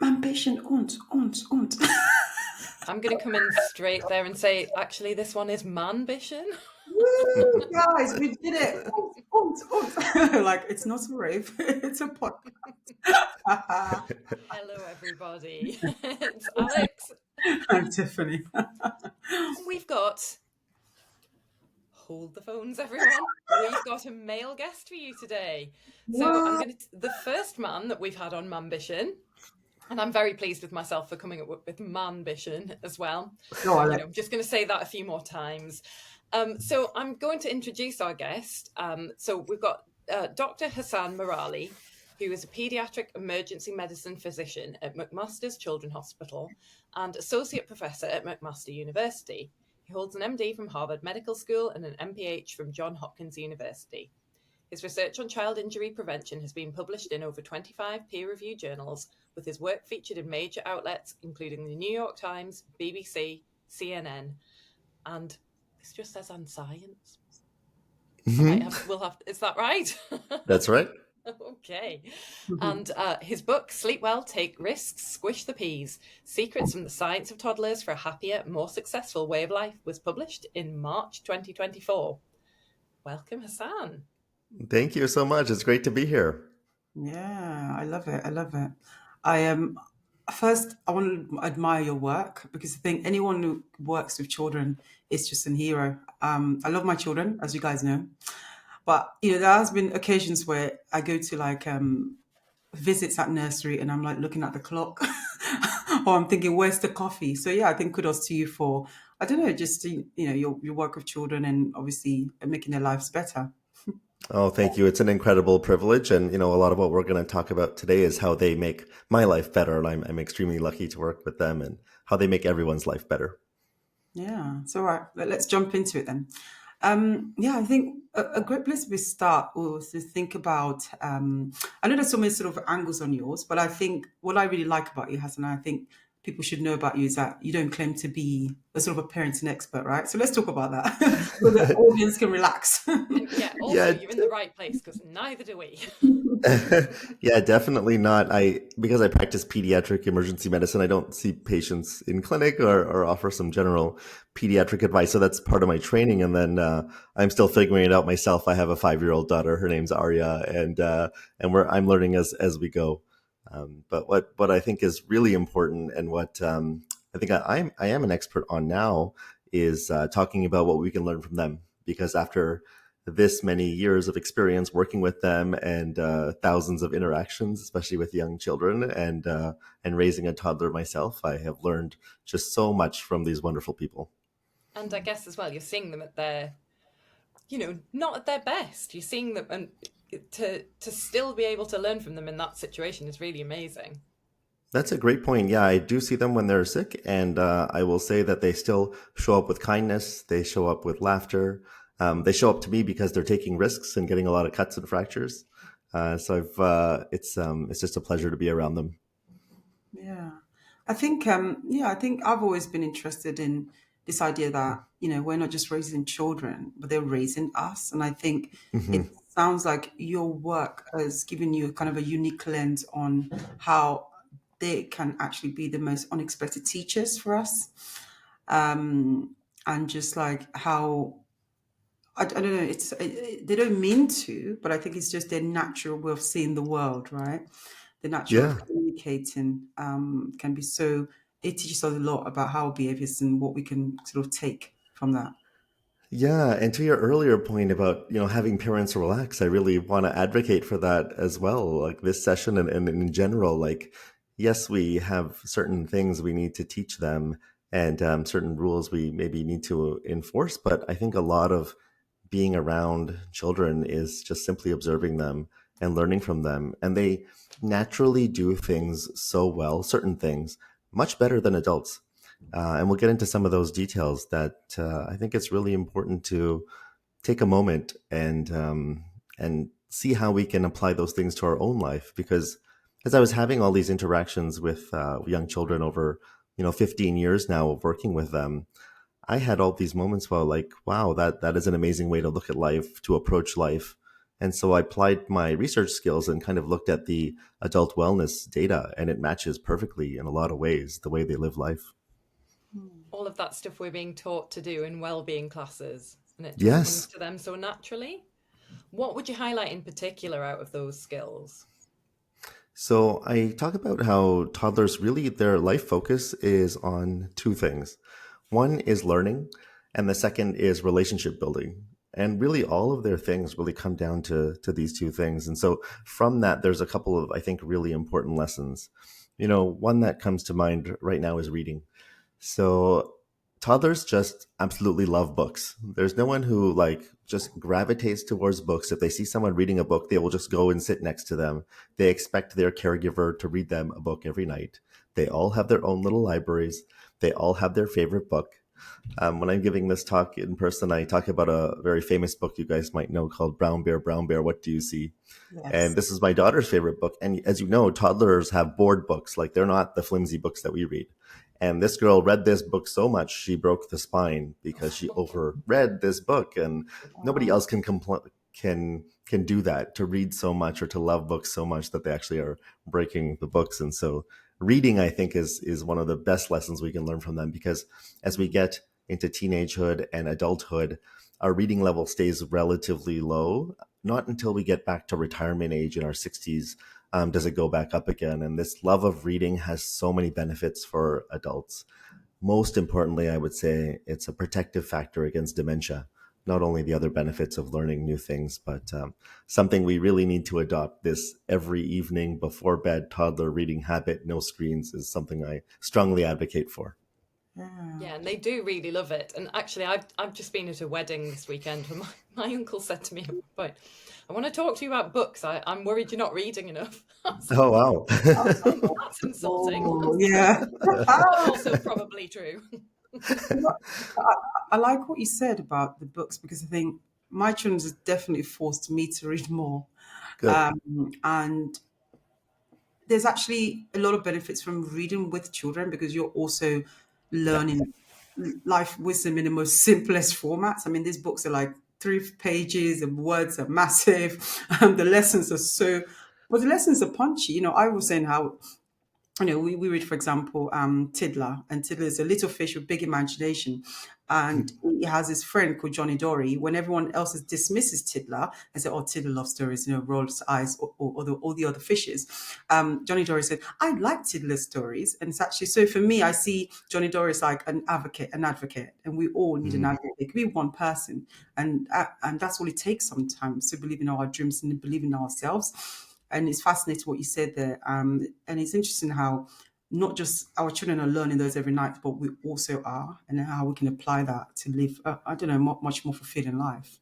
Manbition, und. I'm going to come in straight there and say, actually, this one is Manbition. Woo, guys, we did it. Like, it's not a rave, it's a podcast. Hello, everybody. It's Alex. I'm Tiffany. We've got, hold the phones, everyone. We've got a male guest for you today. So I'm What? going to, the first man that we've had on Manbition, and I'm very pleased with myself for coming up with Manbition as well. No, I'm just going to say that a few more times. So I'm going to introduce our guest. So we've got Dr. Hasan Merali, who is a pediatric emergency medicine physician at McMaster's Children's Hospital and associate professor at McMaster University. He holds an MD from Harvard Medical School and an MPH from Johns Hopkins University. His research on child injury prevention has been published in over 25 peer-reviewed journals, with his work featured in major outlets including the New York Times, BBC, CNN, and this just says "and Science." Is that right? That's right. Okay. And his book, Sleep Well, Take Risks, Squish the Peas, Secrets from the Science of Toddlers for a Happier, More Successful Way of Life, was published in March 2024. Welcome, Hasan. Thank you so much. It's great to be here. Yeah, I love it. I love it. I am first. I want to admire your work because I think anyone who works with children is just a hero. I love my children, as you guys know, but there has been occasions where I go to like visits at nursery and I'm like looking at the clock, or I'm thinking, where's the coffee? So yeah, I think kudos to you for I don't know, just your work with children and obviously making their lives better. Oh, thank you. It's an incredible privilege. And, a lot of what we're going to talk about today is how they make my life better. And I'm extremely lucky to work with them and how they make everyone's life better. Yeah, so all right, let's jump into it then. I think a great place to start was to think about. I know there's so many sort of angles on yours, but I think what I really like about you, Hassan, I think people should know about you is that you don't claim to be a sort of a parenting expert, right? So let's talk about that so the audience can relax. You're in the right place because neither do we. Yeah, definitely not. Because I practice pediatric emergency medicine, I don't see patients in clinic or offer some general pediatric advice. So that's part of my training. And then I'm still figuring it out myself. I have a 5-year-old daughter. Her name's Arya, and I'm learning as we go. But what I think is really important, and what I think I am an expert on now, is talking about what we can learn from them. Because after this many years of experience working with them and thousands of interactions, especially with young children, and raising a toddler myself, I have learned just so much from these wonderful people. And I guess as well, you're seeing them at their, not at their best. You're seeing them, and to still be able to learn from them in that situation is really amazing. That's a great point. Yeah, I do see them when they're sick, and I will say that they still show up with kindness. They show up with laughter. They show up to me because they're taking risks and getting a lot of cuts and fractures. It's just a pleasure to be around them. Yeah, I think I've always been interested in this idea that we're not just raising children, but they're raising us, and I think it sounds like your work has given you kind of a unique lens on how they can actually be the most unexpected teachers for us, and just like how. I don't know. They don't mean to, but I think it's just their natural way of seeing the world, right? The natural Yeah. of communicating can be so. It teaches us a lot about our behaviors and what we can sort of take from that. Yeah, and to your earlier point about, having parents relax, I really want to advocate for that as well. Like this session and in general, like, yes, we have certain things we need to teach them and certain rules we maybe need to enforce, but I think a lot of being around children is just simply observing them and learning from them. And they naturally do things so well, certain things, much better than adults. And we'll get into some of those details that I think it's really important to take a moment and see how we can apply those things to our own life. Because as I was having all these interactions with young children over 15 years now of working with them, I had all these moments where like, wow, that is an amazing way to look at life, to approach life. And so I applied my research skills and kind of looked at the adult wellness data, and it matches perfectly in a lot of ways the way they live life. All of that stuff we're being taught to do in well-being classes, and it just comes Yes. to them so naturally. What would you highlight in particular out of those skills? So I talk about how toddlers really, their life focus is on two things. One is learning, and the second is relationship building. And really, all of their things really come down to these two things. And so from that, there's a couple of, I think, really important lessons. One that comes to mind right now is reading. So toddlers just absolutely love books. There's no one who just gravitates towards books. If they see someone reading a book, they will just go and sit next to them. They expect their caregiver to read them a book every night. They all have their own little libraries. They all have their favorite book. When I'm giving this talk in person, I talk about a very famous book you guys might know called Brown Bear, What Do You See? And Yes. this is my daughter's favorite book. And as you know, toddlers have board books. They're not the flimsy books that we read. And this girl read this book so much, she broke the spine because she overread this book. And nobody else can do that, to read so much or to love books so much that they actually are breaking the books. And so reading, I think, is one of the best lessons we can learn from them, because as we get into teenagehood and adulthood, our reading level stays relatively low. Not until we get back to retirement age in our 60s does it go back up again. And this love of reading has so many benefits for adults. Most importantly, I would say it's a protective factor against dementia. Not only the other benefits of learning new things, but something we really need to adopt. This every evening before bed toddler reading habit, no screens, is something I strongly advocate for. Yeah, and they do really love it. And actually, I've just been at a wedding this weekend where my uncle said to me at one point, I want to talk to you about books. I'm worried you're not reading enough. Oh, wow. That's insulting. Oh, yeah. Also probably true. I like what you said about the books, because I think my children has definitely forced me to read more. Good. And there's actually a lot of benefits from reading with children, because you're also Yeah. learning life wisdom in the most simplest formats. I mean, these books are like 3 pages, and words are massive, and the lessons are but the lessons are punchy. I was saying how, we read, for example, Tiddler, and Tiddler is a little fish with big imagination. And he has his friend called Johnny Dory. When everyone else dismisses Tiddler and say, "Oh, Tiddler loves stories," rolls eyes, or all the other fishes, Johnny Dory said, "I like Tiddler's stories." And it's actually, so for me, I see Johnny Dory as like an advocate, and we all need an advocate. It could be one person, and that's all it takes sometimes, to believe in our dreams and believe in ourselves. And it's fascinating what you said there. And it's interesting how not just our children are learning those every night, but we also are, and how we can apply that to live, I don't know, much more fulfilling life.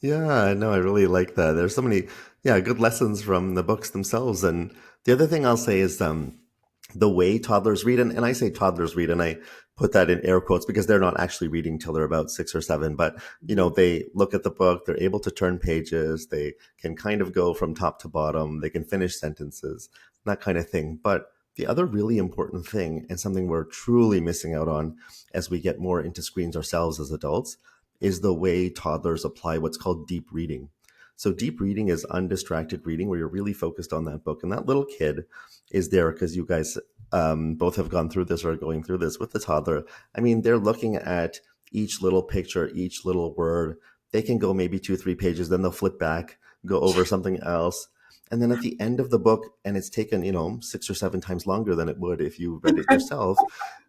Yeah, no, I really like that. There's so many, good lessons from the books themselves. And the other thing I'll say is the way toddlers read, and I say toddlers read, and I put that in air quotes because they're not actually reading till they're about 6 or 7, but they look at the book, they're able to turn pages, they can kind of go from top to bottom, they can finish sentences, that kind of thing. But the other really important thing, and something we're truly missing out on as we get more into screens ourselves as adults, is the way toddlers apply what's called deep reading. So deep reading is undistracted reading, where you're really focused on that book. And that little kid is there because you guys both have gone through this or are going through this with the toddler. I mean, they're looking at each little picture, each little word. They can go maybe 2-3 pages, then they'll flip back, go over something else. And then at the end of the book, and it's taken, 6 or 7 times longer than it would if you read it yourself,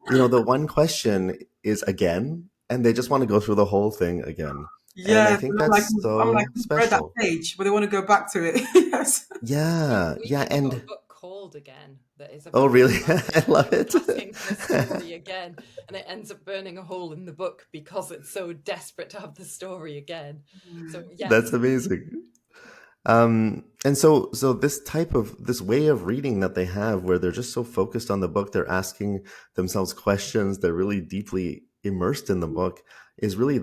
the one question is again, and they just want to go through the whole thing again. And I Yes, think and that's I'm like, so read that special. page, but they want to go back to it. Yes. Yeah, We've yeah. even got a And book called Again that is oh, about really? I love it. asking for the story again, and it ends up burning a hole in the book because it's so desperate to have the story again. So That's yes, amazing. And so this way of reading that they have, where they're just so focused on the book, they're asking themselves questions, they're really deeply immersed in the book, is really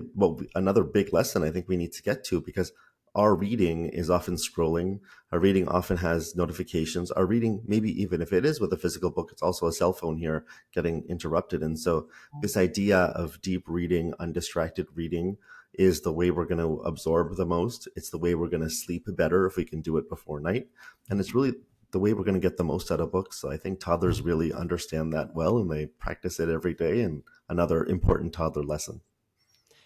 another big lesson I think we need to get to, because our reading is often scrolling. Our reading often has notifications. Our reading, maybe even if it is with a physical book, it's also a cell phone here getting interrupted. And so this idea of deep reading, undistracted reading, is the way we're going to absorb the most. It's the way we're going to sleep better if we can do it before night. And it's really the way we're going to get the most out of books. So I think toddlers really understand that well, and they practice it every day. And another important toddler lesson.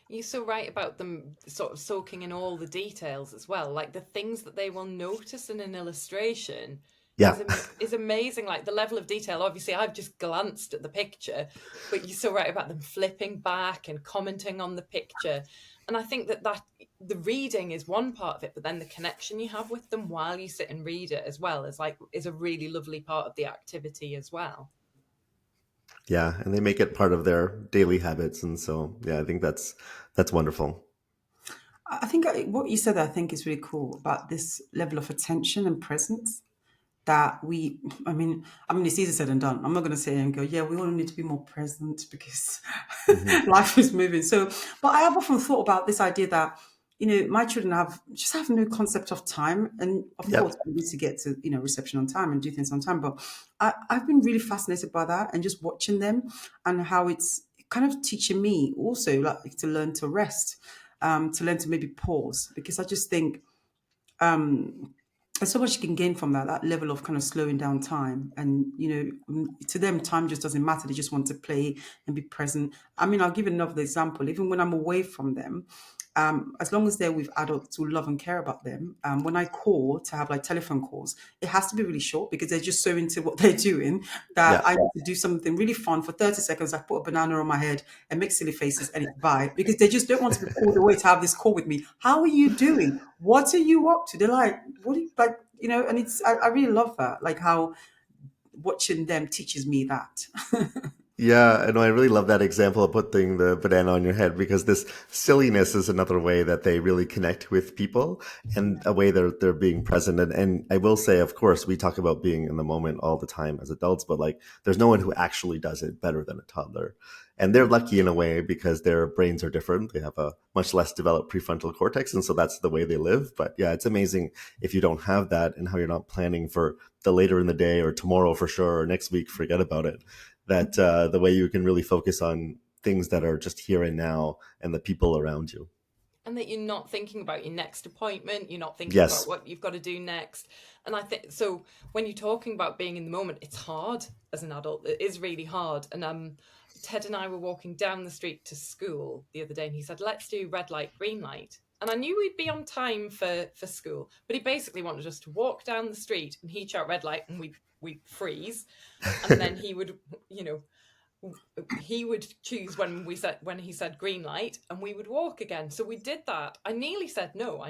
You're so right about them sort of soaking in all the details as well, like the things that they will notice in an illustration Yeah. is amazing. Like the level of detail. Obviously, I've just glanced at the picture, but you're so right about them flipping back and commenting on the picture. And I think that the reading is one part of it, but then the connection you have with them while you sit and read it as well is a really lovely part of the activity as well. Yeah, and they make it part of their daily habits, and so yeah, I think that's wonderful. I think what you said, I think, is really cool about this level of attention and presence that I mean, it's easier said than done. I'm not going to say and go, yeah, we all need to be more present because life is moving. So, but I have often thought about this idea that, my children just have no concept of time. And of course, we need to get to, reception on time and do things on time. But I've been really fascinated by that and just watching them and how it's kind of teaching me also like to learn to rest, to learn to maybe pause, because I just think, there's so much you can gain from that level of kind of slowing down time. And, to them, time just doesn't matter. They just want to play and be present. I mean, I'll give another example. Even when I'm away from them, as long as they're with adults who love and care about them, when I call to have like telephone calls, it has to be really short because they're just so into what they're doing that I need to do something really fun for 30 seconds. I put a banana on my head and make silly faces and it's bye, because they just don't want to be called away to have this call with me. How are you doing? What are you up to? They're like, what are you like, and I really love that, like how watching them teaches me that. Yeah, and I really love that example of putting the banana on your head, because this silliness is another way that they really connect with people and a way they're being present. And I will say, of course, we talk about being in the moment all the time as adults, but like there's no one who actually does it better than a toddler. And they're lucky in a way because their brains are different. They have a much less developed prefrontal cortex. And so that's the way they live. But yeah, it's amazing if you don't have that and how you're not planning for the later in the day or tomorrow for sure, or next week, forget about it. That the way you can really focus on things that are just here and now and the people around you. And that you're not thinking about your next appointment, you're not thinking Yes. about what you've got to do next. And I think so when you're talking about being in the moment, it's hard as an adult. It is really hard. And Ted and I were walking down the street to school the other day, and he said, let's do red light, green light. And I knew we'd be on time for school, but he basically wanted us to walk down the street and he'd shout red light and we'd freeze. And then he would, he would choose when he said green light, and we would walk again. So we did that. I nearly said no.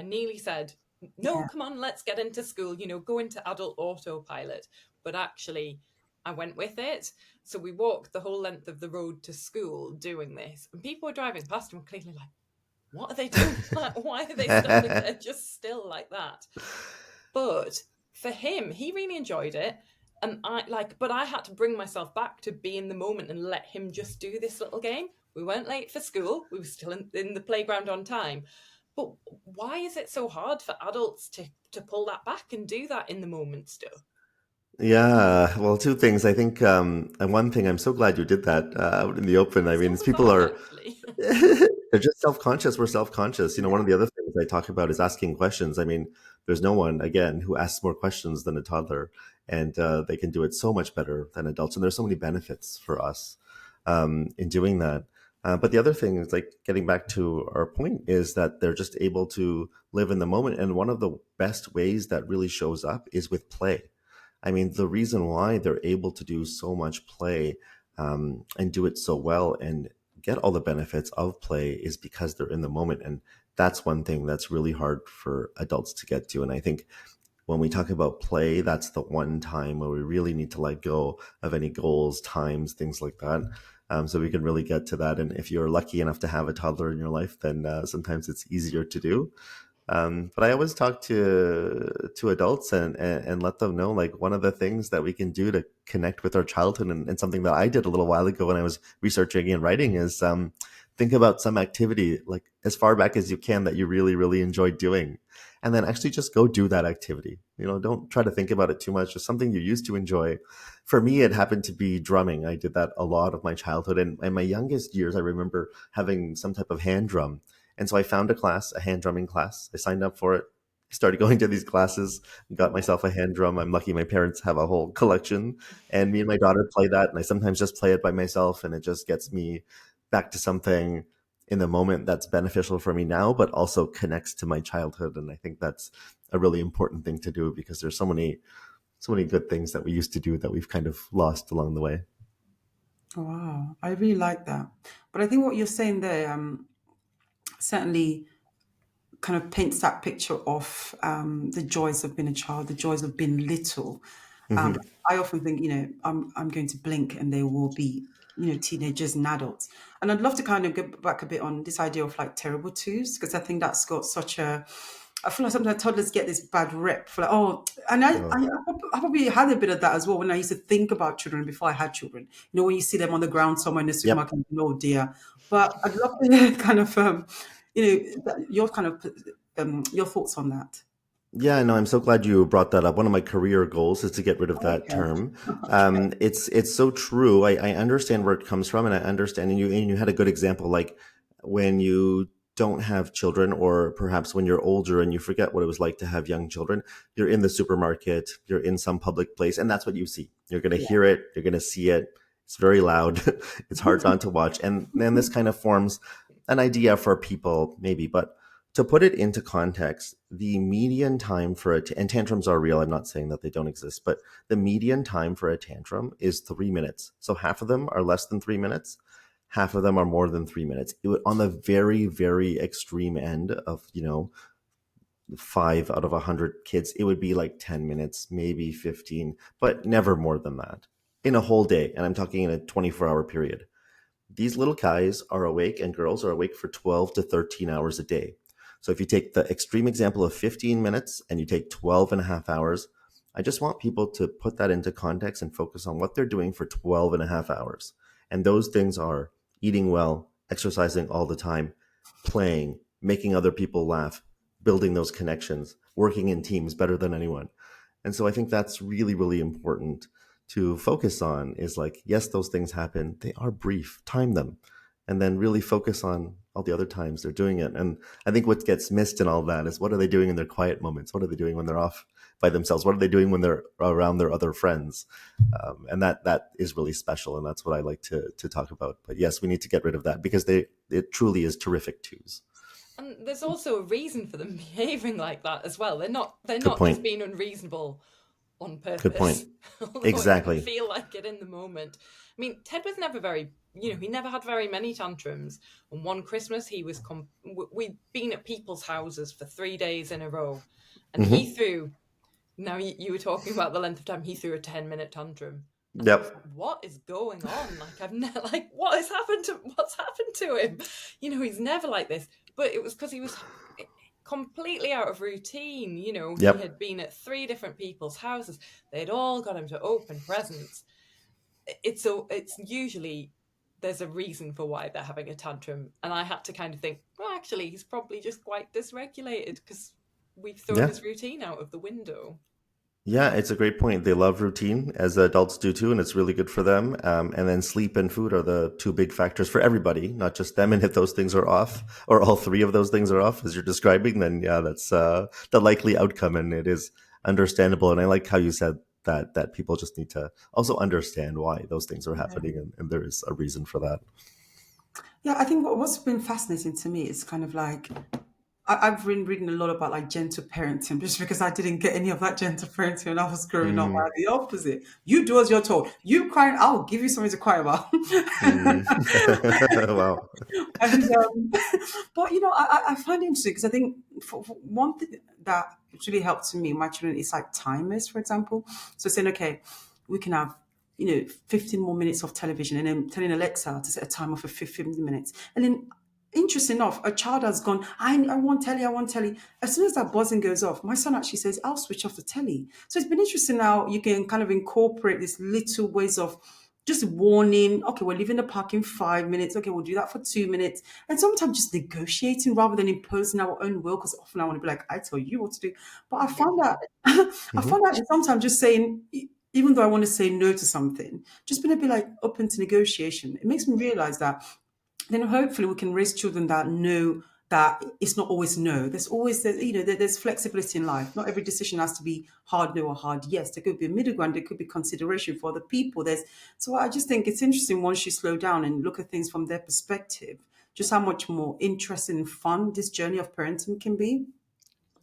No, come on, let's get into school, go into adult autopilot. But actually, I went with it. So we walked the whole length of the road to school doing this. And people were driving past and were clearly like, what are they doing? Like, why are they standing there just still like that? But for him, he really enjoyed it. And but I had to bring myself back to be in the moment and let him just do this little game. We weren't late for school. We were still in the playground on time. But why is it so hard for adults to pull that back and do that in the moment still? Yeah, well, two things. I think, and one thing, I'm so glad you did that out in the open. I mean, people are, they're just self-conscious. We're self-conscious. One of the other things I talk about is asking questions. I mean, there's no one, again, who asks more questions than a toddler, and they can do it so much better than adults. And there's so many benefits for us in doing that. But the other thing is, like, getting back to our point, is that they're just able to live in the moment. And one of the best ways that really shows up is with play. I mean, the reason why they're able to do so much play and do it so well and get all the benefits of play is because they're in the moment. And that's one thing that's really hard for adults to get to. And I think when we talk about play, that's the one time where we really need to let go of any goals, times, things like that. So we can really get to that. And if you're lucky enough to have a toddler in your life, then sometimes it's easier to do. But I always talk to adults and let them know, like, one of the things that we can do to connect with our childhood, and something that I did a little while ago when I was researching and writing, is think about some activity like as far back as you can that you really, really enjoyed doing, and then actually just go do that activity. Don't try to think about it too much. Just something you used to enjoy. For me, it happened to be drumming. I did that a lot of my childhood, and in my youngest years, I remember having some type of hand drum. And so I found a class, a hand drumming class. I signed up for it. I started going to these classes, got myself a hand drum. I'm lucky my parents have a whole collection, and me and my daughter play that. And I sometimes just play it by myself, and it just gets me back to something in the moment that's beneficial for me now, but also connects to my childhood. And I think that's a really important thing to do, because there's so many good things that we used to do that we've kind of lost along the way. Wow, I really like that. But I think what you're saying there certainly kind of paints that picture of the joys of being a child, the joys of being little. Mm-hmm. I often think, I'm going to blink and there will be, teenagers and adults. And I'd love to kind of get back a bit on this idea of like terrible twos, because I think that's got such I feel like sometimes toddlers get this bad rep for like, oh, and I probably had a bit of that as well when I used to think about children before I had children. When you see them on the ground somewhere in the Yep. supermarket, oh dear. But I'd love to hear kind of, your kind of, your thoughts on that. Yeah, no, I'm so glad you brought that up. One of my career goals is to get rid of that Okay. term. Okay. It's so true. I understand where it comes from, and I understand. And you had a good example, like when you don't have children, or perhaps when you're older and you forget what it was like to have young children. You're in the supermarket, you're in some public place, and that's what you see. You're going to Yeah. hear it, you're going to see it. It's very loud. It's hard not to watch, and then this kind of forms an idea for people, maybe, but to put it into context, the median time for and tantrums are real. I'm not saying that they don't exist, but the median time for a tantrum is 3 minutes. So half of them are less than 3 minutes. Half of them are more than 3 minutes. It would, on the very, very extreme end of, 5 out of 100 kids, it would be like 10 minutes, maybe 15, but never more than that in a whole day. And I'm talking in a 24-hour period. These little guys are awake, and girls are awake for 12 to 13 hours a day. So if you take the extreme example of 15 minutes and you take 12 and a half hours, I just want people to put that into context and focus on what they're doing for 12 and a half hours. And those things are eating well, exercising all the time, playing, making other people laugh, building those connections, working in teams better than anyone. And so I think that's really, really important to focus on, is like, yes, those things happen. They are brief, time them, and then really focus on all the other times they're doing it. And I think what gets missed in all that is, what are they doing in their quiet moments? What are they doing when they're off by themselves? What are they doing when they're around their other friends? And that is really special. And that's what I like to talk about. But yes, we need to get rid of that, because it truly is terrific twos. And there's also a reason for them behaving like that as well. They're not Good just point. being unreasonable on Good point. purpose. Although Exactly. it can feel like it in the moment. I mean, Ted was never very, he never had very many tantrums. And one Christmas, we'd been at people's houses for 3 days in a row, and he threw. Now you were talking about the length of time. He threw a 10-minute tantrum. And I was Yep. like, what is going on? Like, what's happened to him? He's never like this. But it was because he was completely out of routine. Yep. He had been at 3 different people's houses. They'd all got him to open presents. It's usually there's a reason for why they're having a tantrum. And I had to kind of think, well, actually, he's probably just quite dysregulated because we've thrown his routine out of the window. Yeah, it's a great point. They love routine, as adults do too, and it's really good for them. And then sleep and food are the 2 big factors for everybody, not just them. And if those things are off, or all 3 of those things are off, as you're describing, then yeah, that's the likely outcome, and it is understandable. And I like how you said that people just need to also understand why those things are happening, and there is a reason for that. Yeah, I think what's been fascinating to me is kind of like, I've been reading a lot about like gentle parenting, just because I didn't get any of that gentle parenting when I was growing up. I had the opposite. You do as you're told. You crying, I'll give you something to cry about. Wow. And but I find it interesting, because I think for one thing that really helped to me, my children, is like timers, for example. So saying, okay, we can have 15 more minutes of television, and then telling Alexa to set a timer for 15 minutes, and then, interesting enough, a child has gone, I want telly, I want telly. As soon as that buzzing goes off, my son actually says, I'll switch off the telly. So it's been interesting how you can kind of incorporate these little ways of just warning, okay, we're leaving the park in 5 minutes. Okay, we'll do that for 2 minutes. And sometimes just negotiating rather than imposing our own will, because often I want to be like, I tell you what to do. But I found that sometimes just saying, even though I want to say no to something, just being a bit like open to negotiation. It makes me realize that then hopefully we can raise children that know that it's not always no. There's always, there's flexibility in life. Not every decision has to be hard no or hard yes. There could be a middle ground. There could be consideration for other people. So I just think it's interesting once you slow down and look at things from their perspective, just how much more interesting and fun this journey of parenting can be.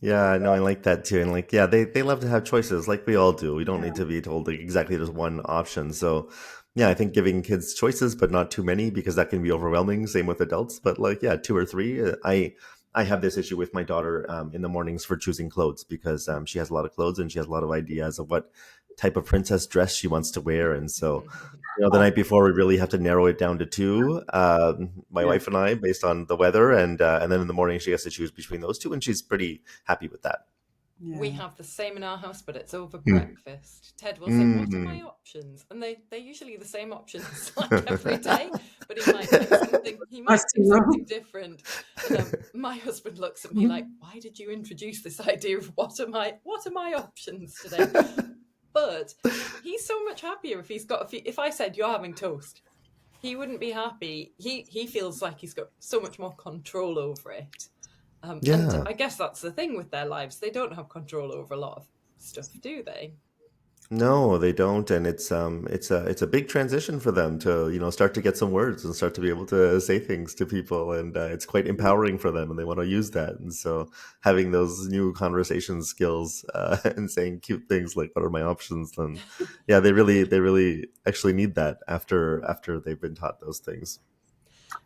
Yeah, no, I like that too. And like, yeah, they love to have choices like we all do. We don't need Yeah. to be told like exactly there's one option. So yeah, I think giving kids choices, but not too many because that can be overwhelming. Same with adults, but like, yeah, two or three. I have this issue with my daughter in the mornings for choosing clothes because she has a lot of clothes and she has a lot of ideas of what type of princess dress she wants to wear. And so the Oh, night before, we really have to narrow it down to two, my yeah. wife and I, based on the weather, and then in the morning she has to choose between those two, and she's pretty happy with that. We Yeah. have the same in our house, but it's over Mm. breakfast. Ted will say, "What are my Mhm. options?" And they're usually the same options like every day, but he might pick something. He Nice might to pick something know. different. And my husband looks at me like, "Why did you introduce this idea of what are my options today?" But he's so much happier if he's got if I said you're having toast, he wouldn't be happy. He feels like he's got so much more control over it. And Yeah. I guess that's the thing with their lives. They don't have control over a lot of stuff, do they? No, they don't, and it's a big transition for them to start to get some words and start to be able to say things to people, and it's quite empowering for them, and they want to use that. And so having those new conversation skills and saying cute things like "What are my options?" then yeah, they really actually need that after they've been taught those things.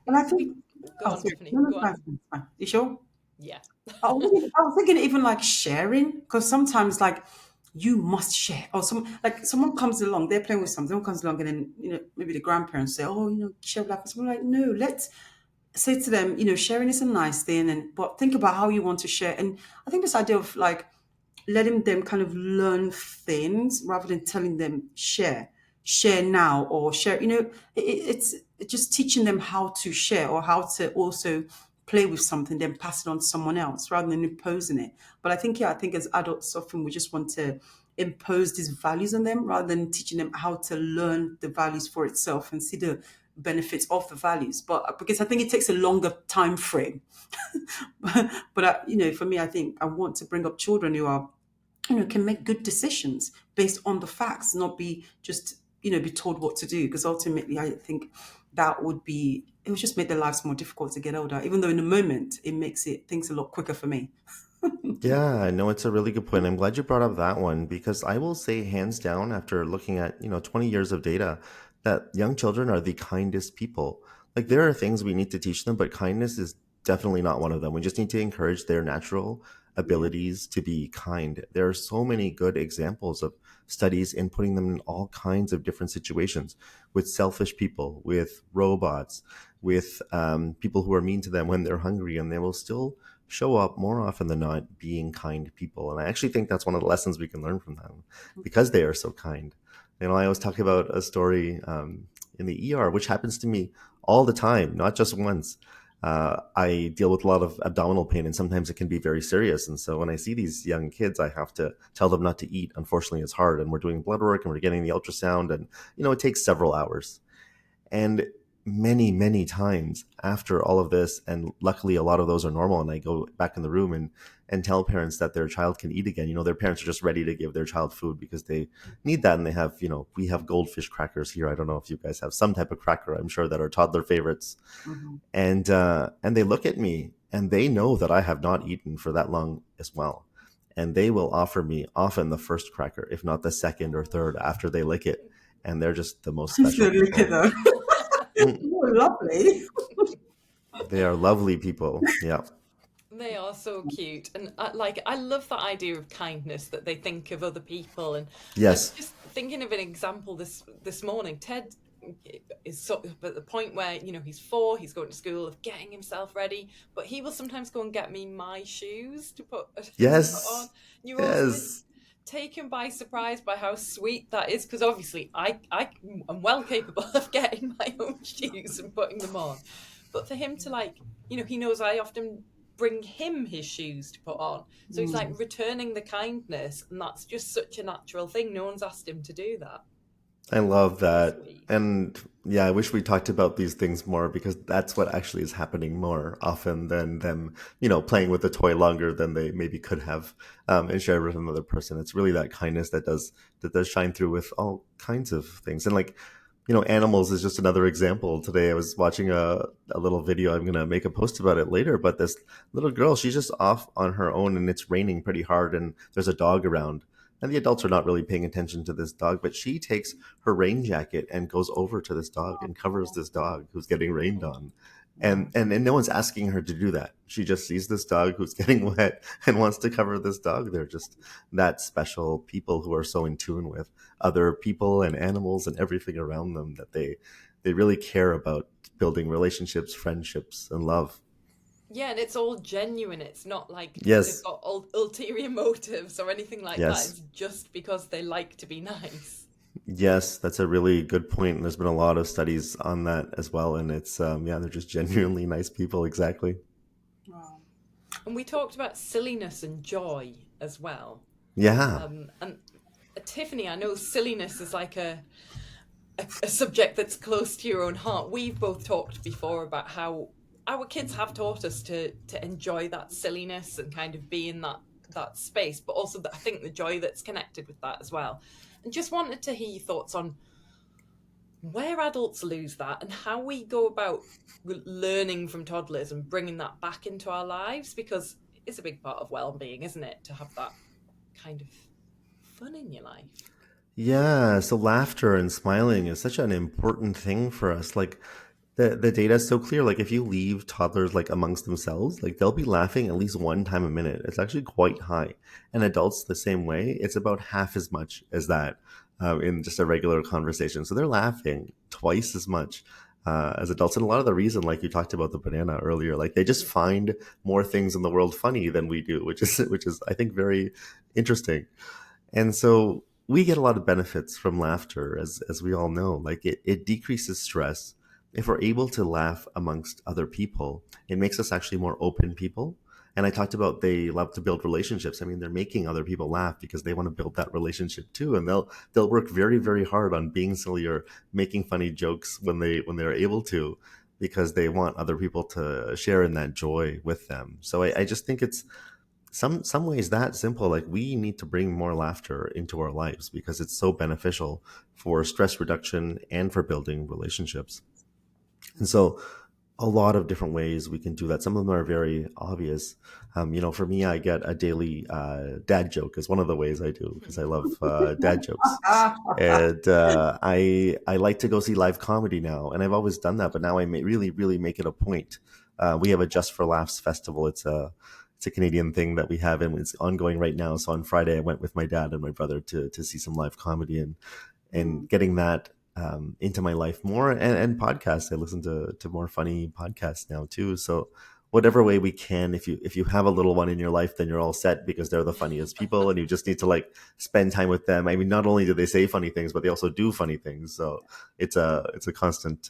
And I We think, go oh, on, sorry. Tiffany. No, no, Go on. fine, fine. You sure? Yeah. I was thinking even like sharing, because sometimes like you must share, or someone comes along, they're playing with something, someone comes along, and then maybe the grandparents say, "Oh, share with that." Someone like, no, let's say to them, sharing is a nice thing, but think about how you want to share. And I think this idea of like letting them kind of learn things rather than telling them share now or share, it's just teaching them how to share or how to also play with something, then pass it on to someone else rather than imposing it. But I think as adults often we just want to impose these values on them rather than teaching them how to learn the values for itself and see the benefits of the values. But because I think it takes a longer time frame. But for me, I think I want to bring up children who are, can make good decisions based on the facts, not be just, be told what to do. Because ultimately, I think it would just make their lives more difficult to get older. Even though in the moment, it makes things a lot quicker for me. Yeah, I know it's a really good point. I'm glad you brought up that one because I will say hands down after looking at, 20 years of data that young children are the kindest people. Like there are things we need to teach them, but kindness is definitely not one of them. We just need to encourage their natural Yeah. abilities to be kind. There are so many good examples of studies in putting them in all kinds of different situations with selfish people, with robots, with people who are mean to them when they're hungry, and they will still show up more often than not being kind people. And I actually think that's one of the lessons we can learn from them because they are so kind. I always talk about a story in the ER, which happens to me all the time, not just once. I deal with a lot of abdominal pain, and sometimes it can be very serious. And so when I see these young kids, I have to tell them not to eat. Unfortunately, it's hard. And we're doing blood work and we're getting the ultrasound, and, it takes several hours. And many, many times after all of this, and luckily a lot of those are normal, and I go back in the room and tell parents that their child can eat again. Their parents are just ready to give their child food because they need that. And they have, we have goldfish crackers here. I don't know if you guys have some type of cracker, I'm sure, that are toddler favorites. Mhm. And they look at me and they know that I have not eaten for that long as well. And they will offer me often the first cracker, if not the second or third after they lick it. And they're just the most special Look at people. them. Mm. Oh, lovely. They are lovely people. Yeah. They are so cute, and I love that idea of kindness that they think of other people. And I was Yes. just thinking of an example this morning. Ted is sort of at the point where he's 4, he's going to school, of getting himself ready, but he will sometimes go and get me my shoes to put on. Yes. You always Yes. taken by surprise by how sweet that is, because obviously I am well capable of getting my own shoes and putting them on, but for him to he knows I often bring him his shoes to put on, so he's like Mm. returning the kindness, and that's just such a natural thing. No one's asked him to do that. I love So that. sweet. And yeah, I wish we talked about these things more because that's what actually is happening more often than them, playing with the toy longer than they maybe could have, and share with another person. It's really that kindness that does shine through with all kinds of things. And like, animals is just another example. Today I was watching a little video. I'm gonna make a post about it later. But this little girl, she's just off on her own, and it's raining pretty hard, and there's a dog around. And the adults are not really paying attention to this dog, but she takes her rain jacket and goes over to this dog and covers this dog who's getting rained on. Wow. And no one's asking her to do that. She just sees this dog who's getting wet and wants to cover this dog. They're just that special people who are so in tune with other people and animals and everything around them that they really care about building relationships, friendships, and love. Yeah, and it's all genuine. It's not like they've Yes, got ulterior motives or anything like that. yes. It's just because they like to be nice. Yes, that's a really good point. And there's been a lot of studies on that as well. And it's, yeah, they're just genuinely nice people. Exactly. Wow. And we talked about silliness and joy as well. Yeah. And Tiffany, I know silliness is like a subject that's close to your own heart. We've both talked before about how our kids have taught us to enjoy that silliness and kind of be in that space, but also I think the joy that's connected with that as well. And just wanted to hear your thoughts on where adults lose that and how we go about learning from toddlers and bringing that back into our lives, because it's a big part of well-being, isn't it, to have that kind of fun in your life. Yeah. So laughter and smiling is such an important thing for us. Like the data is so clear. Like if you leave toddlers like amongst themselves, like they'll be laughing at least one time a minute. It's actually quite high. And adults the same way. It's about half as much as that in just a regular conversation. So they're laughing twice as much as adults. And a lot of the reason, like you talked about the banana earlier, like they just find more things in the world funny than we do, which is I think very interesting. And so we get a lot of benefits from laughter, as we all know. Like it decreases stress. If we're able to laugh amongst other people, it makes us actually more open people. And I talked about they love to build relationships. I mean, they're making other people laugh because they want to build that relationship too. And they'll work very, very hard on being silly or making funny jokes when they're able to, because they want other people to share in that joy with them. So I just think it's some ways that simple. Like we need to bring more laughter into our lives because it's so beneficial for stress reduction and for building relationships. And so a lot of different ways we can do that. Some of them are very obvious. For me, I get a daily dad joke is one of the ways I do because I love dad jokes. And I like to go see live comedy now, and I've always done that, but now I really really make it a point. We have a Just for Laughs festival. It's a Canadian thing that we have, and it's ongoing right now. So on Friday, I went with my dad and my brother to see some live comedy, and getting that into my life more, and podcasts. I listen to more funny podcasts now too. So whatever way we can, if you have a little one in your life, then you're all set because they're the funniest people, and you just need to like spend time with them. I mean, not only do they say funny things, but they also do funny things. So it's a constant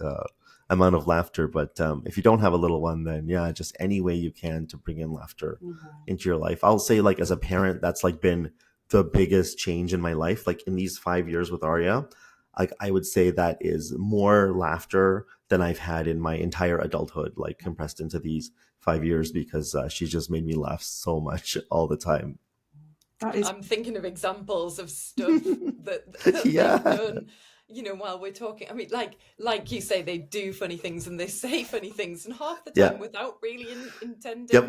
amount of laughter. But if you don't have a little one, then yeah, just any way you can to bring in laughter into your life. I'll say, like, as a parent, that's like been the biggest change in my life. Like in these 5 years with Arya, I would say that is more laughter than I've had in my entire adulthood, like compressed into these 5 years, because she just made me laugh so much all the time. That is. I'm thinking of examples of stuff that they've Yeah. done, while we're talking. I mean, like you say, they do funny things and they say funny things, and half the time Yeah. without really intending Yep.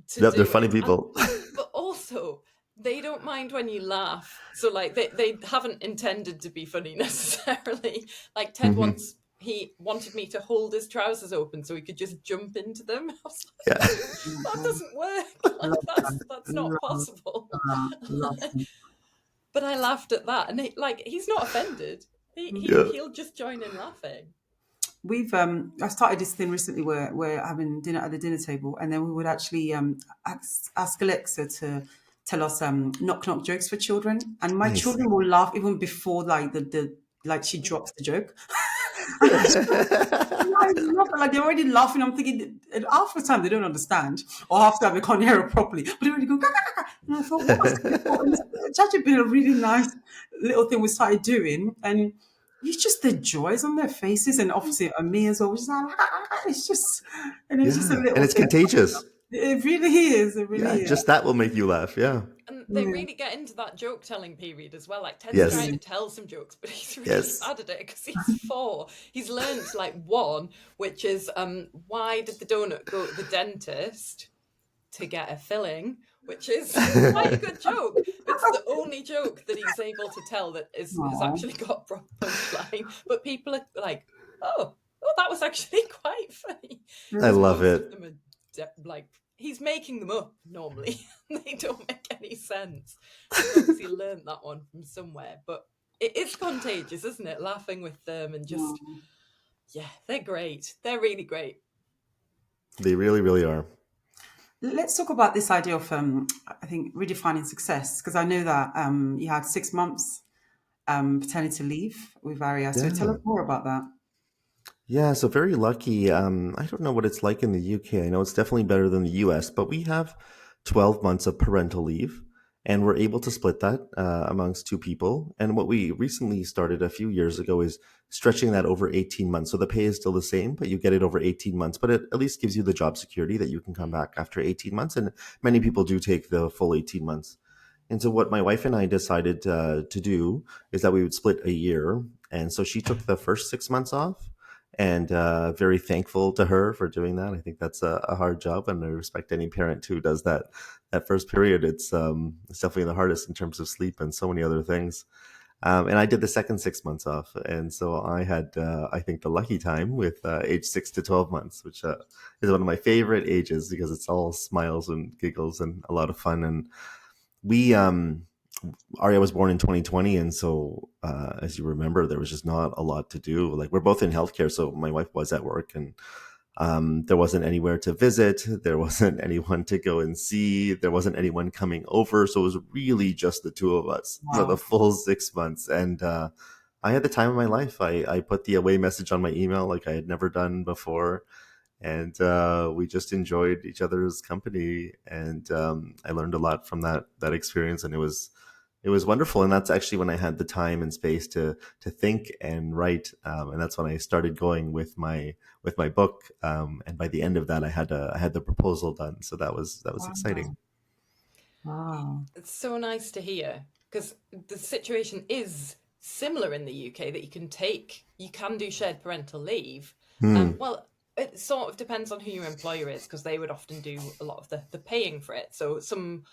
to Yep. They're do funny it. people. But also, they don't mind when you laugh. So like they haven't intended to be funny necessarily. Like Ted Hmm. once, he wanted me to hold his trousers open so he could just jump into them. I was like, Yeah. that doesn't work. Like Love that's not that. possible. Love that. But I laughed at that, and he's not offended. Yeah. He'll just join in laughing. We've I started this thing recently where we're having dinner at the dinner table, and then we would actually ask Alexa to tell us knock knock jokes for children, and my Nice. children will laugh even before like the like she drops the joke. I love it. Like they're already laughing. I'm thinking, and half the time they don't understand, or half the time they can't hear it properly. But they already go, "Ga, ga, ga, ga." And I thought, what was this for? And it's actually been a really nice little thing we started doing. And it's just the joys on their faces, and obviously on me as well. Which is like, it's just, and it's just a Yeah, and little it's thing. contagious. It really is. It Yeah, really is. just that will make you laugh. Yeah. And they Yeah. really get into that joke telling period as well. Like Ted's trying Yes. to tell some jokes, but he's really Yes. bad at it because he's 4. He's learnt like one, which is why did the donut go to the dentist? To get a filling, which is quite a good joke. It's the only joke that he's able to tell that has Aw. actually got a proper punchline. But people are like, oh, that was actually quite funny. I Because love most it. of them are like, he's making them up normally. They don't make any sense. He's obviously learned that one from somewhere. But it is contagious, isn't it? Laughing with them and just, yeah, they're great. They're really great. They really, really are. Let's talk about this idea of, I think, redefining success, because I know that you had 6 months paternity leave with Aria. So tell Yeah. us more about that. Yeah, so very lucky. I don't know what it's like in the UK. I know it's definitely better than the US, but we have 12 months of parental leave, and we're able to split that amongst 2 people. And what we recently started a few years ago is stretching that over 18 months. So the pay is still the same, but you get it over 18 months. But it at least gives you the job security that you can come back after 18 months. And many people do take the full 18 months. And so what my wife and I decided to do is that we would split a year. And so she took the first 6 months off, and very thankful to her for doing that. I think that's a hard job, and I respect any parent who does that. That first period, it's definitely the hardest in terms of sleep and so many other things. And I did the second 6 months off, and so I had I think the lucky time with age 6 to 12 months, which is one of my favorite ages because it's all smiles and giggles and a lot of fun. And we Arya was born in 2020, and so as you remember, there was just not a lot to do. Like, we're both in healthcare, so my wife was at work, and there wasn't anywhere to visit. There wasn't anyone to go and see. There wasn't anyone coming over, so it was really just the 2 of us for the Wow. full 6 months. And I had the time of my life. I put the away message on my email like I had never done before. And we just enjoyed each other's company, and I learned a lot from that experience, and it was wonderful. And that's actually when I had the time and space to think and write, and that's when I started going with my book. And by the end of that, I had the proposal done, so that was Wow. exciting. Wow. It's so nice to hear because the situation is similar in the UK that you can do shared parental leave. Hmm. Well, it sort of depends on who your employer is because they would often do a lot of the paying for it. So some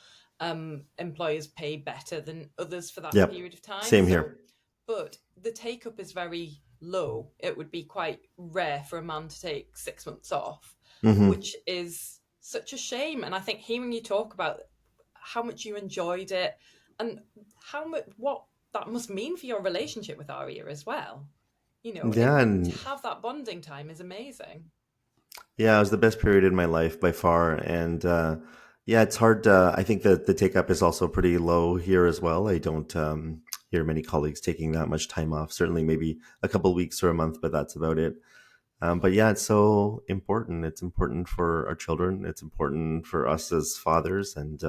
employers pay better than others for that Yep. period of time. Same So, here. but the take up is very low. It would be quite rare for a man to take 6 months off, Hmm. which is such a shame. And I think hearing you talk about how much you enjoyed it and what that must mean for your relationship with Aria as well. Yeah, To and have that bonding time is amazing. yeah, it was the best period in my life by far. And yeah, it's hard. I think that the take up is also pretty low here as well. I don't hear many colleagues taking that much time off. Certainly, maybe a couple weeks or a month, but that's about it. But yeah, it's so important. It's important for our children. It's important for us as fathers. And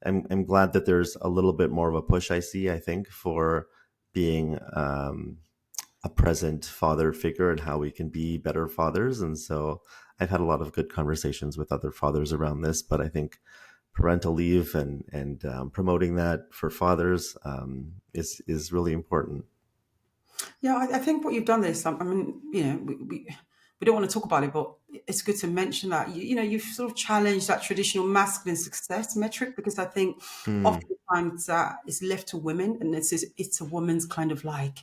I'm glad that there's a little bit more of a push, I see, I think, for being a present father figure and how we can be better fathers. And so I've had a lot of good conversations with other fathers around this, but I think parental leave and promoting that for fathers is really important. Yeah, I think what you've done this. I mean, we don't want to talk about it, but it's good to mention that you've sort of challenged that traditional masculine success metric, because I think Hmm. oftentimes that is left to women, and it's a woman's kind of like,